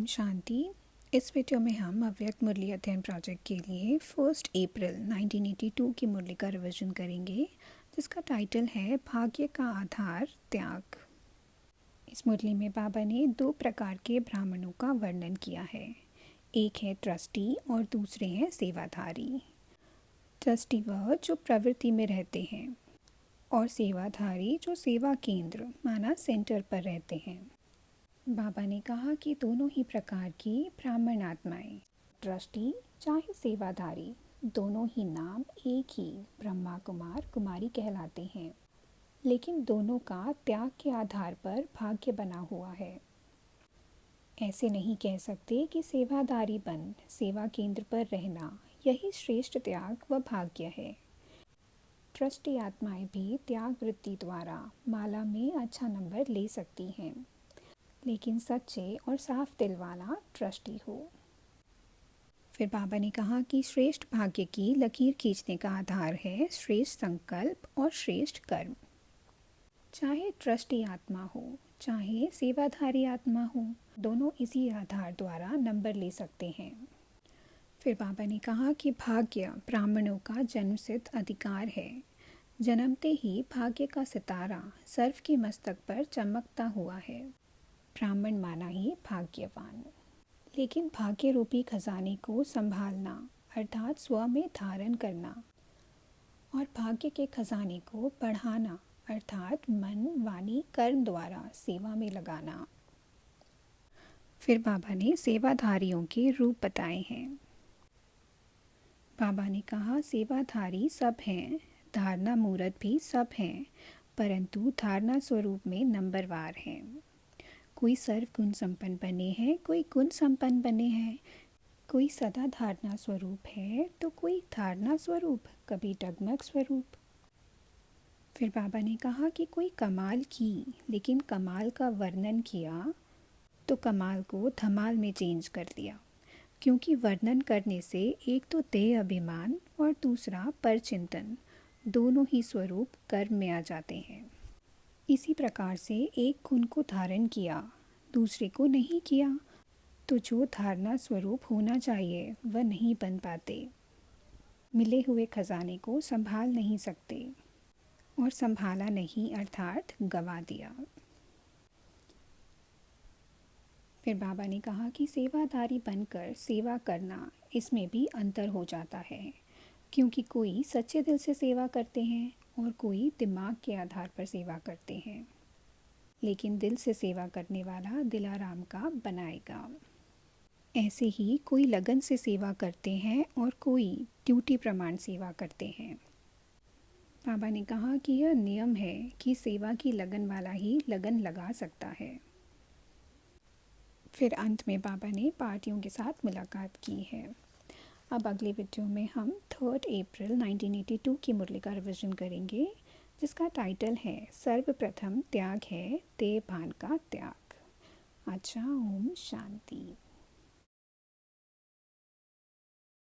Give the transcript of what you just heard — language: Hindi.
शांति। इस वीडियो में हम अव्यक्त मुरली अध्ययन प्रोजेक्ट के लिए 1 अप्रैल 1982 की मुरली का रिवीजन करेंगे, जिसका टाइटल है भाग्य का आधार त्याग। इस मुरली में बाबा ने 2 प्रकार के ब्राह्मणों का वर्णन किया है। एक है ट्रस्टी और दूसरे हैं सेवाधारी। ट्रस्टी वह जो प्रवृत्ति में रहते हैं और सेवाधारी जो सेवा केंद्र माना सेंटर पर रहते हैं। बाबा ने कहा कि दोनों ही प्रकार की ब्राह्मण आत्माएं, ट्रस्टी चाहे सेवाधारी, दोनों ही नाम एक ही ब्रह्मा कुमार कुमारी कहलाते हैं, लेकिन दोनों का त्याग के आधार पर भाग्य बना हुआ है। ऐसे नहीं कह सकते कि सेवाधारी बन सेवा केंद्र पर रहना यही श्रेष्ठ त्याग व भाग्य है। ट्रस्टी आत्माएं भी त्याग वृत्ति द्वारा माला में अच्छा नंबर ले सकती हैं, लेकिन सच्चे और साफ दिल वाला ट्रस्टी हो। फिर बाबा ने कहा कि श्रेष्ठ भाग्य की लकीर खींचने का आधार है श्रेष्ठ संकल्प और श्रेष्ठ कर्म। चाहे ट्रस्टी आत्मा हो चाहे सेवाधारी आत्मा हो, दोनों इसी आधार द्वारा नंबर ले सकते हैं। फिर बाबा ने कहा कि भाग्य ब्राह्मणों का जन्मसिद्ध अधिकार है। जन्मते ही भाग्य का सितारा सर्व के मस्तक पर चमकता हुआ है। ब्राह्मण माना ही भाग्यवान। लेकिन भाग्य रूपी खजाने को संभालना अर्थात स्व में धारण करना और भाग्य के खजाने को बढ़ाना अर्थात मन वाणी कर्म द्वारा सेवा में लगाना। फिर बाबा ने सेवाधारियों के रूप बताए हैं। बाबा ने कहा सेवाधारी सब हैं, धारणा मूर्त भी सब हैं, परंतु धारणा स्वरूप में नंबरवार हैं। कोई सर्व गुण संपन्न बने हैं, कोई गुण संपन्न बने हैं, कोई सदा धारणा स्वरूप है तो कोई धारणा स्वरूप, कभी डगमग स्वरूप। फिर बाबा ने कहा कि कोई कमाल की लेकिन कमाल का वर्णन किया तो कमाल को धमाल में चेंज कर दिया, क्योंकि वर्णन करने से एक तो देह अभिमान और दूसरा परचिंतन, दोनों ही स्वरूप कर्म में आ जाते हैं। इसी प्रकार से एक गुण को धारण किया दूसरे को नहीं किया तो जो धारणा स्वरूप होना चाहिए वह नहीं बन पाते। मिले हुए खजाने को संभाल नहीं सकते और संभाला नहीं अर्थात गवा दिया। फिर बाबा ने कहा कि सेवाधारी बनकर सेवा करना, इसमें भी अंतर हो जाता है, क्योंकि कोई सच्चे दिल से सेवा करते हैं और कोई दिमाग के आधार पर सेवा करते हैं। लेकिन दिल से सेवा करने वाला दिलाराम का बनाएगा। ऐसे ही कोई लगन से सेवा करते हैं और कोई ड्यूटी प्रमाण सेवा करते हैं। बाबा ने कहा कि यह नियम है कि सेवा की लगन वाला ही लगन लगा सकता है। फिर अंत में बाबा ने पार्टियों के साथ मुलाकात की है। अब अगले वीडियो में हम 3 अप्रैल 1982 की मुरली का रिवीजन करेंगे, जिसका टाइटल है सर्वप्रथम त्याग है देह भान का त्याग। अच्छा, ओम शांति।